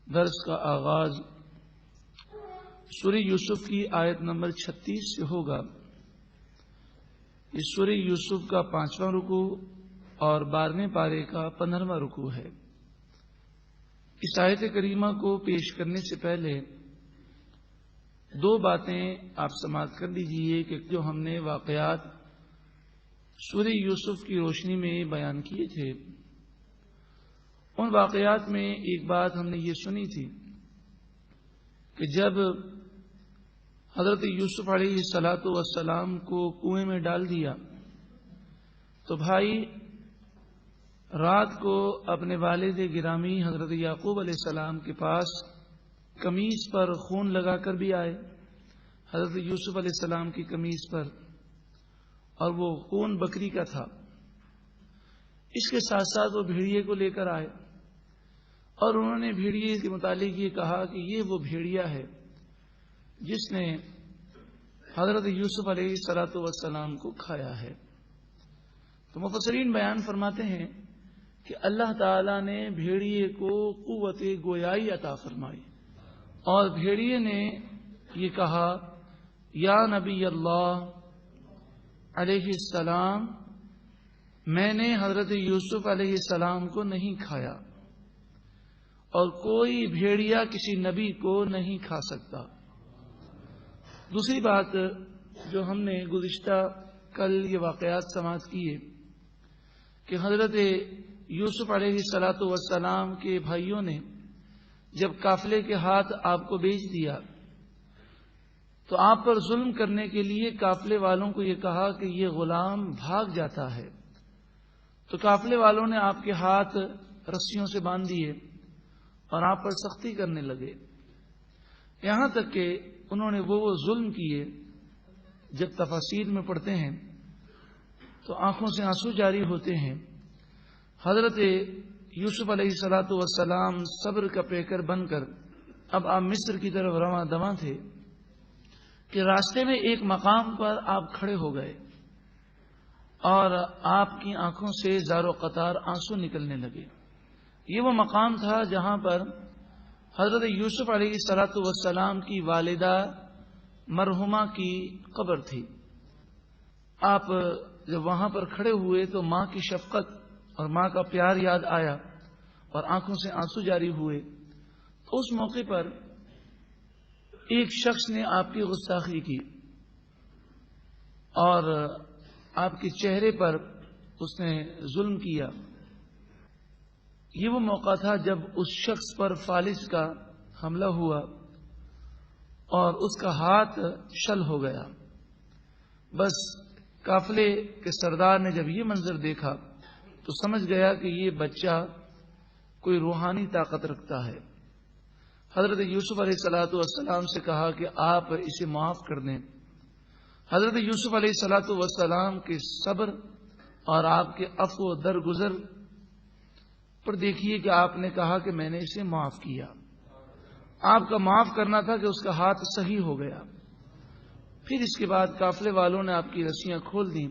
درس کا آغاز سورہ یوسف کی آیت نمبر 36 سے ہوگا۔ اس سورہ یوسف کا 5واں رکوع اور 12ویں پارے کا 15واں رکوع ہے۔ اس آیت کریمہ کو پیش کرنے سے پہلے دو باتیں آپ سماعت کر لیجئے کہ جو ہم نے واقعات سورہ یوسف کی روشنی میں بیان کیے تھے، ان واقعات میں ایک بات ہم نے یہ سنی تھی کہ جب حضرت یوسف علیہ السلام کو کنویں میں ڈال دیا تو بھائی رات کو اپنے والد گرامی حضرت یعقوب علیہ السلام کے پاس قمیص پر خون لگا کر بھی آئے، حضرت یوسف علیہ السلام کی قمیص پر، اور وہ خون بکری کا تھا۔ اس کے ساتھ ساتھ وہ بھیڑیے کو لے کر آئے اور انہوں نے بھیڑیے کے متعلق یہ کہا کہ یہ وہ بھیڑیا ہے جس نے حضرت یوسف علیہ السلام کو کھایا ہے۔ تو مفسرین بیان فرماتے ہیں کہ اللہ تعالی نے بھیڑیے کو قوت گویائی عطا فرمائی اور بھیڑیے نے یہ کہا، یا نبی اللہ علیہ السلام، میں نے حضرت یوسف علیہ السلام کو نہیں کھایا اور کوئی بھیڑیا کسی نبی کو نہیں کھا سکتا۔ دوسری بات جو ہم نے گزشتہ کل یہ واقعات سماعت کیے کہ حضرت یوسف علیہ السلام کے بھائیوں نے جب قافلے کے ہاتھ آپ کو بیچ دیا تو آپ پر ظلم کرنے کے لیے قافلے والوں کو یہ کہا کہ یہ غلام بھاگ جاتا ہے، تو قافلے والوں نے آپ کے ہاتھ رسیوں سے باندھ دیے اور آپ پر سختی کرنے لگے، یہاں تک کہ انہوں نے وہ ظلم کیے جب تفاسیر میں پڑھتے ہیں تو آنکھوں سے آنسو جاری ہوتے ہیں۔ حضرت یوسف علیہ السلام صبر کا پیکر بن کر اب آپ مصر کی طرف رواں دواں تھے کہ راستے میں ایک مقام پر آپ کھڑے ہو گئے اور آپ کی آنکھوں سے زار و قطار آنسو نکلنے لگے۔ یہ وہ مقام تھا جہاں پر حضرت یوسف علیہ السلام کی والدہ مرحومہ کی قبر تھی۔ آپ جب وہاں پر کھڑے ہوئے تو ماں کی شفقت اور ماں کا پیار یاد آیا اور آنکھوں سے آنسو جاری ہوئے۔ تو اس موقع پر ایک شخص نے آپ کی گستاخی کی اور آپ کے چہرے پر اس نے ظلم کیا۔ یہ وہ موقع تھا جب اس شخص پر فالج کا حملہ ہوا اور اس کا ہاتھ شل ہو گیا۔ بس قافلے کے سردار نے جب یہ منظر دیکھا تو سمجھ گیا کہ یہ بچہ کوئی روحانی طاقت رکھتا ہے۔ حضرت یوسف علیہ السلام سے کہا کہ آپ اسے معاف کر دیں۔ حضرت یوسف علیہ السلام کے صبر اور آپ کے عفو و درگزر پر دیکھیے کہ آپ نے کہا کہ میں نے اسے معاف کیا۔ آپ کا معاف کرنا تھا کہ اس کا ہاتھ صحیح ہو گیا۔ پھر اس کے بعد قافلے والوں نے آپ کی رسیاں کھول دیں،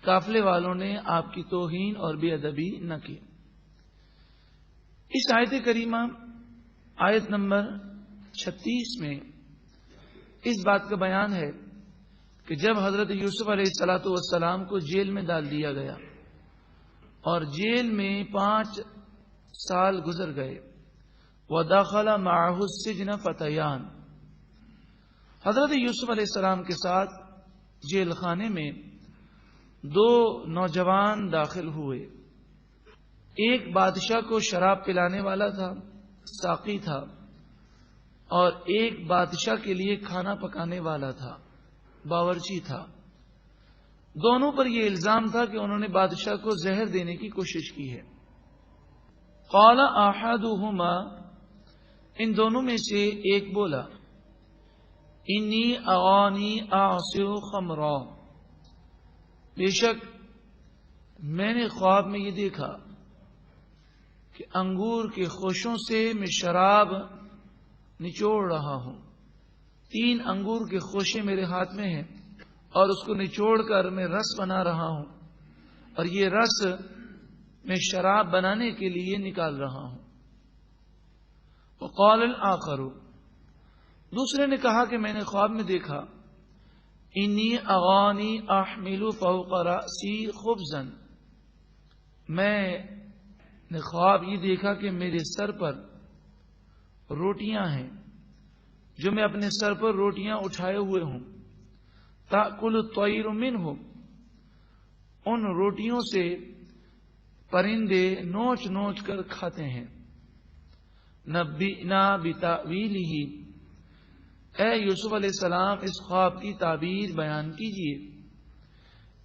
قافلے والوں نے آپ کی توہین اور بے ادبی نہ کی۔ اس آیت کریمہ آیت نمبر 36 میں اس بات کا بیان ہے کہ جب حضرت یوسف علیہ السلام کو جیل میں ڈال دیا گیا اور جیل میں 5 سال گزر گئے، وَدَخَلَ مَعَهُ السِّجْنَ فَتَيَانِ، حضرت یوسف علیہ السلام کے ساتھ جیل خانے میں 2 نوجوان داخل ہوئے۔ ایک بادشاہ کو شراب پلانے والا تھا، ساقی تھا، اور ایک بادشاہ کے لیے کھانا پکانے والا تھا، باورچی تھا۔ دونوں پر یہ الزام تھا کہ انہوں نے بادشاہ کو زہر دینے کی کوشش کی ہے۔ قال احدہما، ان دونوں میں سے ایک بولا، انی اغانی اعصر خمرا، بے شک میں نے خواب میں یہ دیکھا کہ انگور کے خوشوں سے میں شراب نچوڑ رہا ہوں۔ 3 انگور کے خوشے میرے ہاتھ میں ہیں اور اس کو نچوڑ کر میں رس بنا رہا ہوں، اور یہ رس میں شراب بنانے کے لیے نکال رہا ہوں۔ قال الآخر، دوسرے نے کہا کہ میں نے خواب میں دیکھا، انی اغانی احمل فوق رأسی خبزا، میں نے خواب یہ دیکھا کہ میرے سر پر روٹیاں ہیں، جو میں اپنے سر پر روٹیاں اٹھائے ہوئے ہوں، تأکل الطیر منہ، ان روٹیوں سے پرندے نوچ نوچ کر کھاتے ہیں۔ نبئنا بتأویلہ، اے یوسف علیہ السلام اس خواب کی تعبیر بیان کیجیے۔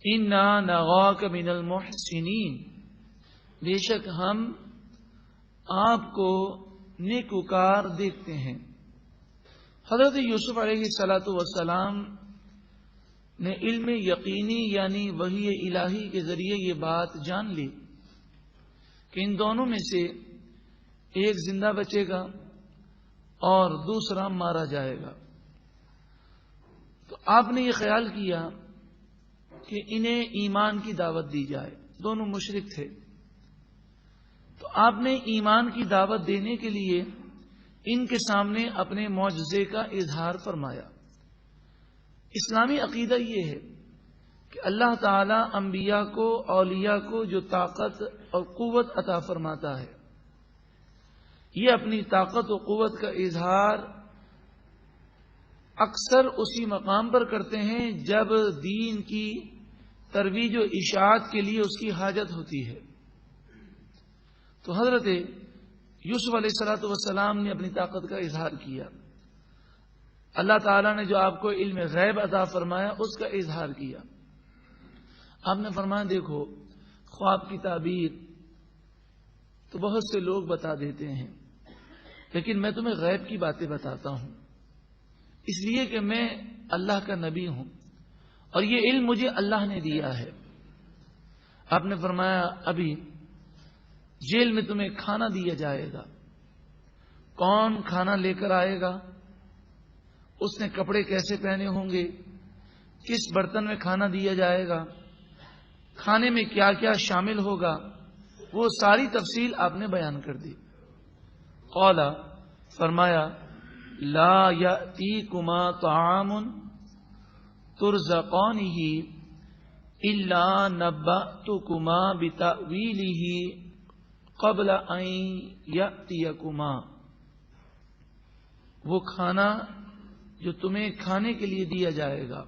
انا نراک من المحسنین، بے شک ہم آپ کو نیکوکار دیکھتے ہیں۔ حضرت یوسف علیہ السلام نے علم یقینی یعنی وحی الہی کے ذریعے یہ بات جان لی کہ ان دونوں میں سے ایک زندہ بچے گا اور دوسرا مارا جائے گا۔ تو آپ نے یہ خیال کیا کہ انہیں ایمان کی دعوت دی جائے، دونوں مشرک تھے، تو آپ نے ایمان کی دعوت دینے کے لیے ان کے سامنے اپنے معجزے کا اظہار فرمایا۔ اسلامی عقیدہ یہ ہے کہ اللہ تعالی انبیاء کو، اولیاء کو جو طاقت اور قوت عطا فرماتا ہے، یہ اپنی طاقت و قوت کا اظہار اکثر اسی مقام پر کرتے ہیں جب دین کی ترویج و اشاعت کے لیے اس کی حاجت ہوتی ہے۔ تو حضرت یوسف علیہ السلام نے اپنی طاقت کا اظہار کیا، اللہ تعالیٰ نے جو آپ کو علم غیب عطا فرمایا اس کا اظہار کیا۔ آپ نے فرمایا دیکھو خواب کی تعبیر تو بہت سے لوگ بتا دیتے ہیں، لیکن میں تمہیں غیب کی باتیں بتاتا ہوں، اس لیے کہ میں اللہ کا نبی ہوں اور یہ علم مجھے اللہ نے دیا ہے۔ آپ نے فرمایا ابھی جیل میں تمہیں کھانا دیا جائے گا، کون کھانا لے کر آئے گا، اس نے کپڑے کیسے پہنے ہوں گے، کس برتن میں کھانا دیا جائے گا، کھانے میں کیا کیا شامل ہوگا، وہ ساری تفصیل آپ نے بیان کر دی۔ قال، فرمایا لا یأتیکما طعام ترزقانہ الا نبأتکما بتأویلہ قبل ان یأتیکما، وہ کھانا جو تمہیں کھانے کے لیے دیا جائے گا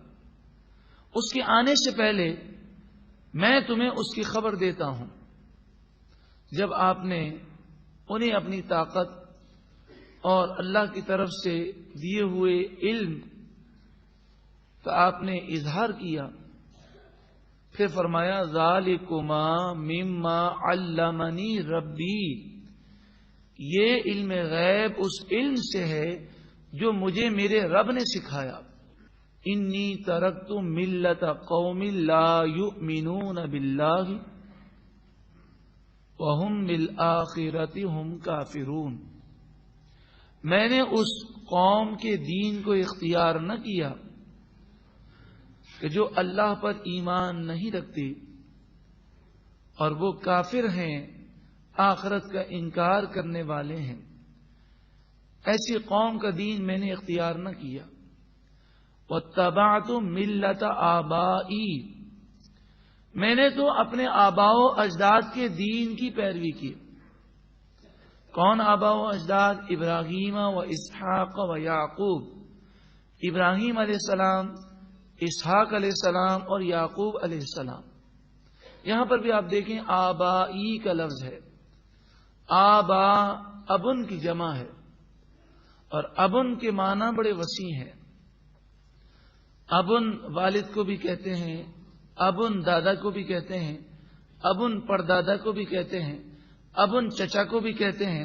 اس کے آنے سے پہلے میں تمہیں اس کی خبر دیتا ہوں۔ جب آپ نے انہیں اپنی طاقت اور اللہ کی طرف سے دیے ہوئے علم کا آپ نے اظہار کیا، پھر فرمایا ذالکما مما علمنی ربی، یہ علم غیب اس علم سے ہے جو مجھے میرے رب نے سکھایا۔ انی ترکت ملت قوم لا یؤمنون باللہ وہم بالآخرۃ ہم کافرون، میں نے اس قوم کے دین کو اختیار نہ کیا کہ جو اللہ پر ایمان نہیں رکھتے اور وہ کافر ہیں، آخرت کا انکار کرنے والے ہیں، ایسی قوم کا دین میں نے اختیار نہ کیا۔ واتبعت ملت آبائی، میں نے تو اپنے آباء و اجداد کے دین کی پیروی کی۔ کون آباء و اجداد؟ ابراہیم و اسحاق و یعقوب، ابراہیم علیہ السلام، اسحاق علیہ السلام اور یعقوب علیہ السلام۔ یہاں پر بھی آپ دیکھیں آبائی کا لفظ ہے، آبا ابن کی جمع ہے، اور ابن کے معنی بڑے وسیع ہیں۔ ابن والد کو بھی کہتے ہیں، ابن دادا کو بھی کہتے ہیں، ابن پردادا کو بھی کہتے ہیں، ابن چچا کو بھی کہتے ہیں،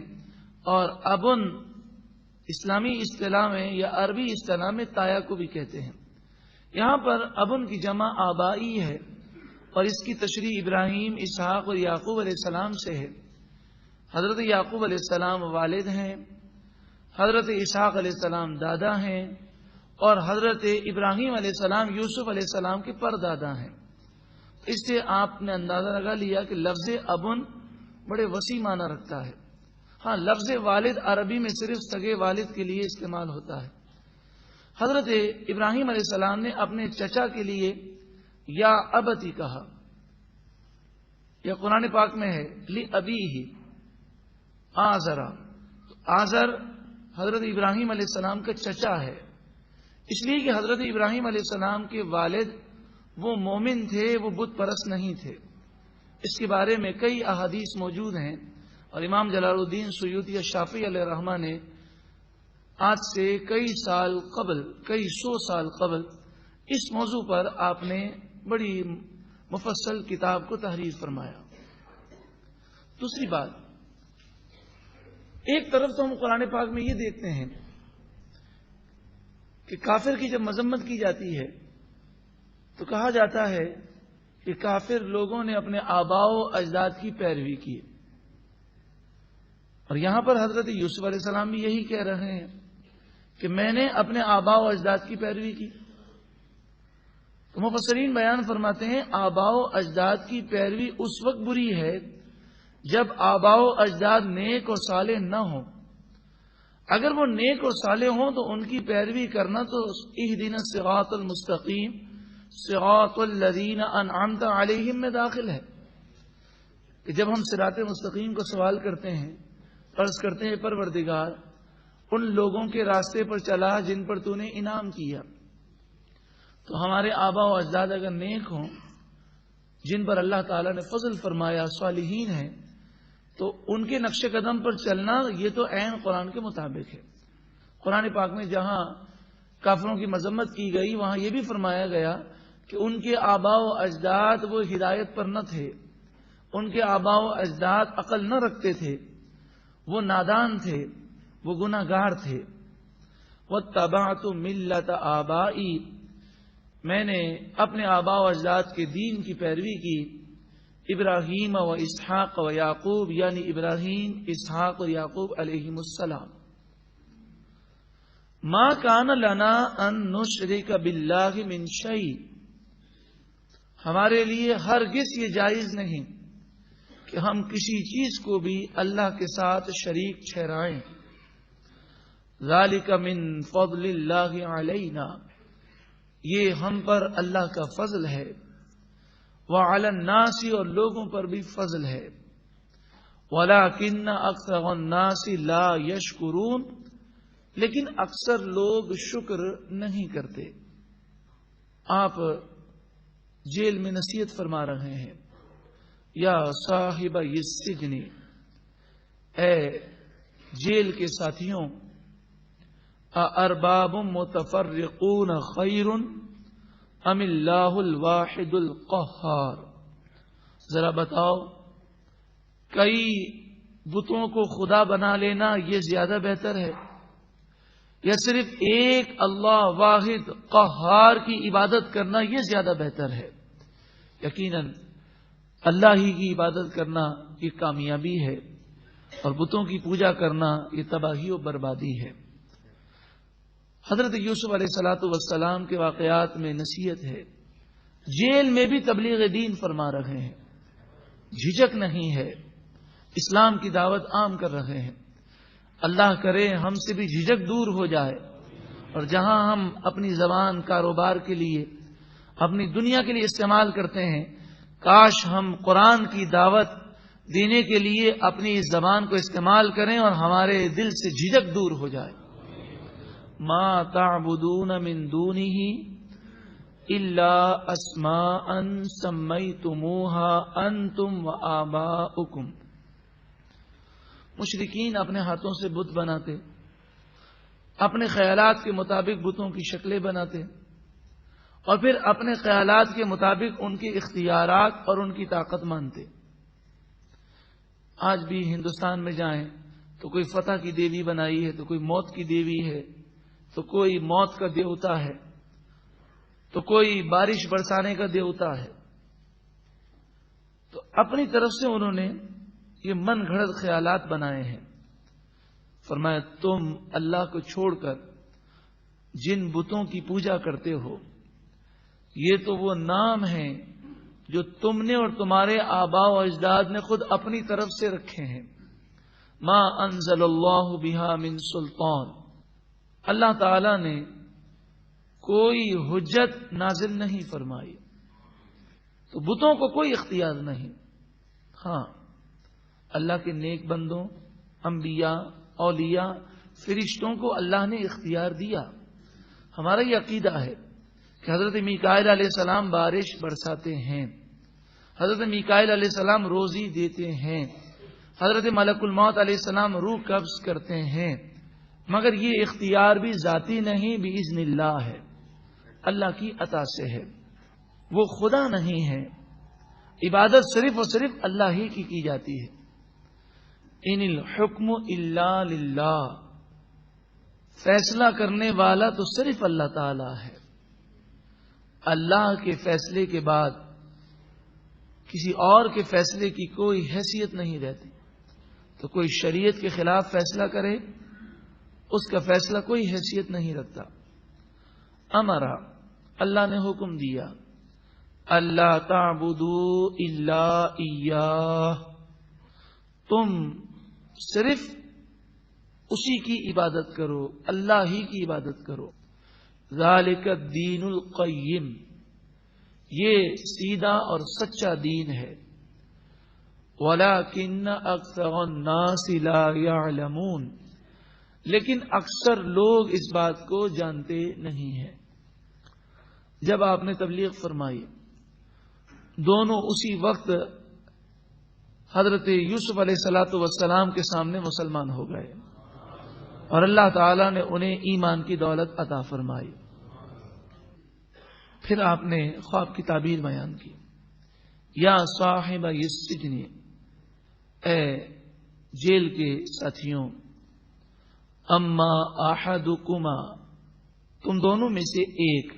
اور ابن اسلامی اصطلاح میں یا عربی اصطلاح میں تایا کو بھی کہتے ہیں۔ یہاں پر ابن کی جمع آبائی ہے اور اس کی تشریح ابراہیم، اسحاق اور یعقوب علیہ السلام سے ہے۔ حضرت یعقوب علیہ السلام والد ہیں، حضرت اسحاق علیہ السلام دادا ہیں، اور حضرت ابراہیم علیہ السلام یوسف علیہ السلام کے پردادا ہیں۔ اس سے آپ نے اندازہ لگا لیا کہ لفظ ابن بڑے وسیع معنی رکھتا ہے، ہاں، لفظ والد عربی میں صرف سگے والد کے لیے استعمال ہوتا ہے۔ حضرت ابراہیم علیہ السلام نے اپنے چچا کے لیے یا ابتی کہا، یا قرآن پاک میں ہے لی ابی ہی آزرا، آزر حضرت ابراہیم علیہ السلام کا چچا ہے، اس لیے کہ حضرت ابراہیم علیہ السلام کے والد وہ مومن تھے، وہ بت پرست نہیں تھے۔ اس کے بارے میں کئی احادیث موجود ہیں، اور امام جلال الدین سیوطی الشافعی علیہ الرحمہ نے آج سے کئی سو سال قبل اس موضوع پر آپ نے بڑی مفصل کتاب کو تحریر فرمایا۔ دوسری بات، ایک طرف تو ہم قرآن پاک میں یہ دیکھتے ہیں کہ کافر کی جب مذمت کی جاتی ہے تو کہا جاتا ہے کہ کافر لوگوں نے اپنے آباء و اجداد کی پیروی کی، اور یہاں پر حضرت یوسف علیہ السلام بھی یہی کہہ رہے ہیں کہ میں نے اپنے آباء و اجداد کی پیروی کی۔ تو مفسرین بیان فرماتے ہیں آباء و اجداد کی پیروی اس وقت بری ہے جب آباء و اجداد نیک اور صالح نہ ہوں۔ اگر وہ نیک اور صالح ہوں تو ان کی پیروی کرنا تو اہدنا الصراط المستقیم صراط الذین انعمت علیہم میں داخل ہے، کہ جب ہم صراط مستقیم کو سوال کرتے ہیں، عرض کرتے ہیں پروردگار ان لوگوں کے راستے پر چلا جن پر تو نے انعام کیا، تو ہمارے آباء و اجداد اگر نیک ہوں، جن پر اللہ تعالیٰ نے فضل فرمایا، صالحین ہیں، تو ان کے نقش قدم پر چلنا یہ تو عین قرآن کے مطابق ہے۔ قرآن پاک میں جہاں کافروں کی مذمت کی گئی وہاں یہ بھی فرمایا گیا کہ ان کے آباء و اجداد وہ ہدایت پر نہ تھے، ان کے آباء و اجداد عقل نہ رکھتے تھے، وہ نادان تھے، وہ گناہ گار تھے۔ واتبعت ملت آبائی، میں نے اپنے آباء و اجداد کے دین کی پیروی کی، ابراہیم و اسحاق و یعقوب، یعنی ابراہیم، اسحاق اور یعقوب علیہم السلام۔ ما کان لنا ان نشرک باللہ من شیء، ہمارے لیے ہرگز یہ جائز نہیں کہ ہم کسی چیز کو بھی اللہ کے ساتھ شریک ٹھہرائیں۔ ذالک من فضل اللہ علینا، یہ ہم پر اللہ کا فضل ہے، وعلی الناس، اور لوگوں پر بھی فضل ہے، ولکن اکثر الناس لا یشکرون، لیکن اکثر لوگ شکر نہیں کرتے۔ آپ جیل میں نصیحت فرما رہے ہیں، یا صاحب السجن، اے جیل کے ساتھیوں، ارباب متفرقون خیر ام اللہ الواحد القہار، ذرا بتاؤ کئی بتوں کو خدا بنا لینا یہ زیادہ بہتر ہے، یا صرف ایک اللہ واحد قہار کی عبادت کرنا یہ زیادہ بہتر ہے؟ یقیناً اللہ ہی کی عبادت کرنا یہ کامیابی ہے، اور بتوں کی پوجا کرنا یہ تباہی و بربادی ہے۔ حضرت یوسف علیہ الصلوۃ والسلام کے واقعات میں نصیحت ہے، جیل میں بھی تبلیغ دین فرما رہے ہیں، جھجک نہیں ہے، اسلام کی دعوت عام کر رہے ہیں۔ اللہ کرے ہم سے بھی جھجک دور ہو جائے، اور جہاں ہم اپنی زبان کاروبار کے لیے، اپنی دنیا کے لیے استعمال کرتے ہیں، کاش ہم قرآن کی دعوت دینے کے لیے اپنی اس زبان کو استعمال کریں اور ہمارے دل سے جھجک دور ہو جائے۔ ما تعبدون من دونه الا اسماء سمیتموها انتم وآباؤکم، مشرکین اپنے ہاتھوں سے بت بناتے، اپنے خیالات کے مطابق بتوں کی شکلیں بناتے، اور پھر اپنے خیالات کے مطابق ان کے اختیارات اور ان کی طاقت مانتے۔ آج بھی ہندوستان میں جائیں تو کوئی فتح کی دیوی بنائی ہے، تو کوئی موت کی دیوی ہے، تو کوئی موت کا دیوتا ہے، تو کوئی بارش برسانے کا دیوتا ہے۔ تو اپنی طرف سے انہوں نے یہ من گھڑت خیالات بنائے ہیں۔ فرمایا تم اللہ کو چھوڑ کر جن بتوں کی پوجا کرتے ہو، یہ تو وہ نام ہیں جو تم نے اور تمہارے آباء و اجداد نے خود اپنی طرف سے رکھے ہیں۔ ما انزل اللہ بہا من سلطان، اللہ تعالی نے کوئی حجت نازل نہیں فرمائی، تو بتوں کو کوئی اختیار نہیں۔ ہاں، اللہ کے نیک بندوں، انبیاء، اولیاء، فرشتوں کو اللہ نے اختیار دیا۔ ہمارا یہ عقیدہ ہے کہ حضرت میکائیل علیہ السلام بارش برساتے ہیں، حضرت میکائیل علیہ السلام روزی دیتے ہیں، حضرت ملک الموت علیہ السلام روح قبض کرتے ہیں، مگر یہ اختیار بھی ذاتی نہیں، باذن اللہ ہے، اللہ کی عطا سے ہے۔ وہ خدا نہیں ہے، عبادت صرف اور صرف اللہ ہی کی جاتی ہے۔ ان الحکم الا للہ، فیصلہ کرنے والا تو صرف اللہ تعالی ہے۔ اللہ کے فیصلے کے بعد کسی اور کے فیصلے کی کوئی حیثیت نہیں رہتی۔ تو کوئی شریعت کے خلاف فیصلہ کرے، اس کا فیصلہ کوئی حیثیت نہیں رکھتا۔ امرا، اللہ نے حکم دیا، اللہ تعبدوا الا ایاہ، تم صرف اسی کی عبادت کرو، اللہ ہی کی عبادت کرو۔ ذالک الدین القیم، یہ سیدھا اور سچا دین ہے۔ وَلَٰكِنَّ أَكْثَرَ النَّاسِ لَا يَعْلَمُونَ، لیکن اکثر لوگ اس بات کو جانتے نہیں ہیں۔ جب آپ نے تبلیغ فرمائی، دونوں اسی وقت حضرت یوسف علیہ الصلوۃ والسلام کے سامنے مسلمان ہو گئے، اور اللہ تعالی نے انہیں ایمان کی دولت عطا فرمائی۔ پھر آپ نے خواب کی تعبیر بیان کی، یا صاحب السجن، اے جیل کے ساتھیوں، اما احدکما، تم دونوں میں سے ایک،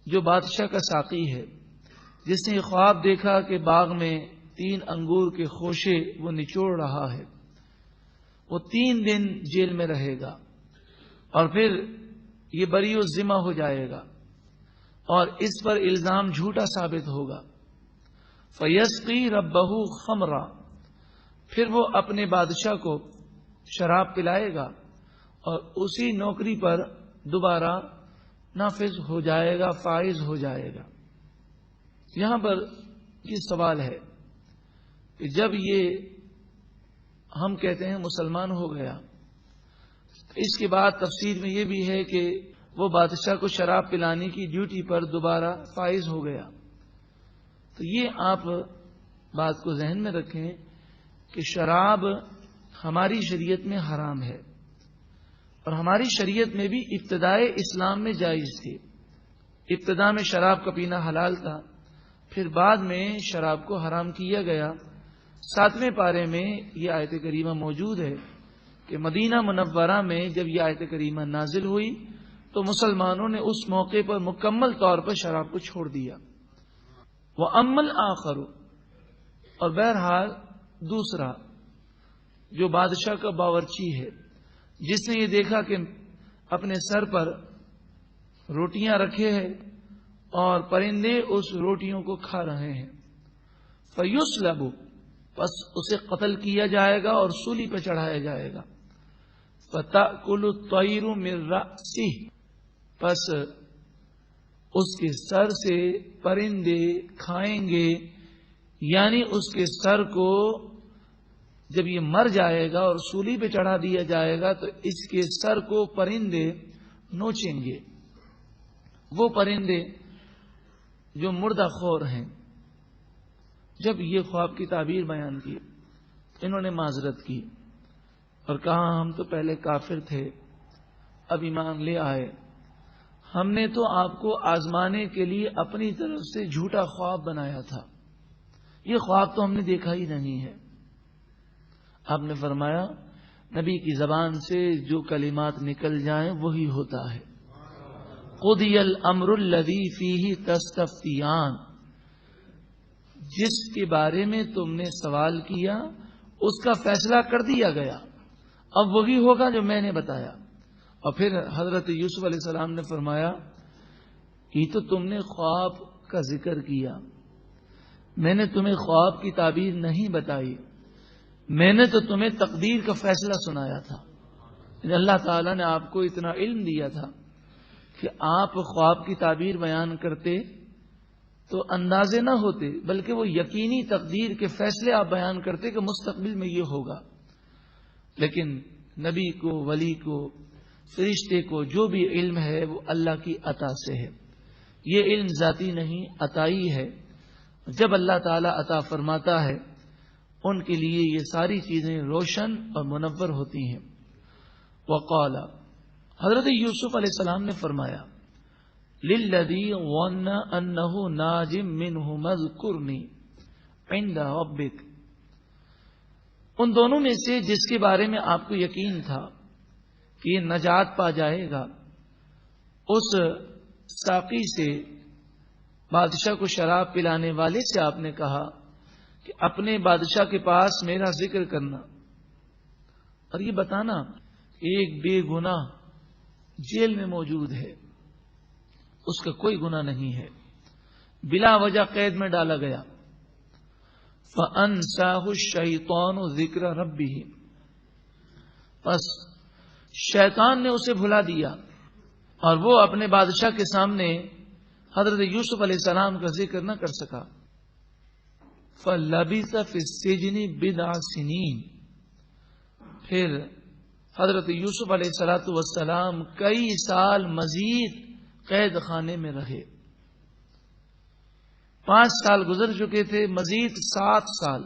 جو بادشاہ کا ساقی ہے، جس نے خواب دیکھا کہ باغ میں 3 انگور کے خوشے وہ نچوڑ رہا ہے، وہ 3 دن جیل میں رہے گا، اور پھر یہ بری الذمہ ہو جائے گا، اور اس پر الزام جھوٹا ثابت ہوگا۔ فَيَسْقِي رَبَّهُ خَمْرًا، پھر وہ اپنے بادشاہ کو شراب پلائے گا، اور اسی نوکری پر دوبارہ نافذ ہو جائے گا، فائز ہو جائے گا۔ یہاں پر یہ سوال ہے کہ جب یہ ہم کہتے ہیں مسلمان ہو گیا، اس کے بعد تفسیر میں یہ بھی ہے کہ وہ بادشاہ کو شراب پلانے کی ڈیوٹی پر دوبارہ فائز ہو گیا، تو یہ آپ بات کو ذہن میں رکھیں کہ شراب ہماری شریعت میں حرام ہے، اور ہماری شریعت میں بھی ابتدائے اسلام میں جائز تھی۔ ابتدا میں شراب کا پینا حلال تھا، پھر بعد میں شراب کو حرام کیا گیا۔ 7ویں پارے میں یہ آیت کریمہ موجود ہے کہ مدینہ منورہ میں جب یہ آیت کریمہ نازل ہوئی تو مسلمانوں نے اس موقع پر مکمل طور پر شراب کو چھوڑ دیا۔ وَأَمَّا الْآخَرُ، اور بہرحال دوسرا جو بادشاہ کا باورچی ہے، جس نے یہ دیکھا کہ اپنے سر پر روٹیاں رکھے ہیں اور پرندے اس روٹیوں کو کھا رہے ہیں، فَيُسْلَبُ، پس اسے قتل کیا جائے گا اور سولی پہ چڑھایا جائے گا۔ فَتَأْكُلُ الطَّيْرُ مِن رَأْسِهِ، پس اس کے سر سے پرندے کھائیں گے، یعنی اس کے سر کو جب یہ مر جائے گا اور سولی پہ چڑھا دیا جائے گا تو اس کے سر کو پرندے نوچیں گے، وہ پرندے جو مردہ خور ہیں۔ جب یہ خواب کی تعبیر بیان کی، انہوں نے معذرت کی اور کہا ہم تو پہلے کافر تھے، اب ایمان لے آئے، ہم نے تو آپ کو آزمانے کے لیے اپنی طرف سے جھوٹا خواب بنایا تھا، یہ خواب تو ہم نے دیکھا ہی نہیں ہے۔ آپ نے فرمایا نبی کی زبان سے جو کلمات نکل جائیں وہی ہوتا ہے۔ قضی الامر الذی فیہ تستفتیان، جس کے بارے میں تم نے سوال کیا اس کا فیصلہ کر دیا گیا، اب وہی ہوگا جو میں نے بتایا۔ اور پھر حضرت یوسف علیہ السلام نے فرمایا یہ تو تم نے خواب کا ذکر کیا، میں نے تمہیں خواب کی تعبیر نہیں بتائی، میں نے تو تمہیں تقدیر کا فیصلہ سنایا تھا. اللہ تعالیٰ نے آپ کو اتنا علم دیا تھا کہ آپ خواب کی تعبیر بیان کرتے تو اندازے نہ ہوتے، بلکہ وہ یقینی تقدیر کے فیصلے آپ بیان کرتے کہ مستقبل میں یہ ہوگا. لیکن نبی کو، ولی کو، فرشتے کو جو بھی علم ہے وہ اللہ کی عطا سے ہے. یہ علم ذاتی نہیں، عطائی ہے. جب اللہ تعالیٰ عطا فرماتا ہے ان کے لیے یہ ساری چیزیں روشن اور منور ہوتی ہیں. وقال، حضرت یوسف علیہ السلام نے فرمایا، للذی ظن انہ ناج منہ اذکرنی عند ربک، ان دونوں میں سے جس کے بارے میں آپ کو یقین تھا کہ یہ نجات پا جائے گا، اس ساقی سے، بادشاہ کو شراب پلانے والے سے آپ نے کہا کہ اپنے بادشاہ کے پاس میرا ذکر کرنا اور یہ بتانا ایک بے گناہ جیل میں موجود ہے، اس کا کوئی گناہ نہیں ہے، بلا وجہ قید میں ڈالا گیا. فَأَنْسَاهُ الشَّيْطَانُ ذِكْرَ رَبِّهِ، بس شیطان نے اسے بھلا دیا اور وہ اپنے بادشاہ کے سامنے حضرت یوسف علیہ السلام کا ذکر نہ کر سکا. فَلَبِثَ فِي السِّجْنِ بِضْعَ سِنِينَ، پھر حضرت یوسف علیہ السلام کئی سال مزید قید خانے میں رہے. 5 سال گزر چکے تھے، مزید 7 سال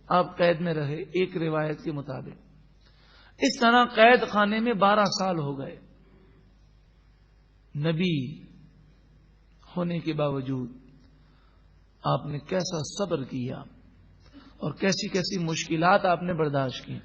آپ قید میں رہے ایک روایت کے مطابق. اس طرح قید خانے میں 12 سال ہو گئے. نبی ہونے کے باوجود آپ نے کیسا صبر کیا اور کیسی کیسی مشکلات آپ نے برداشت کی.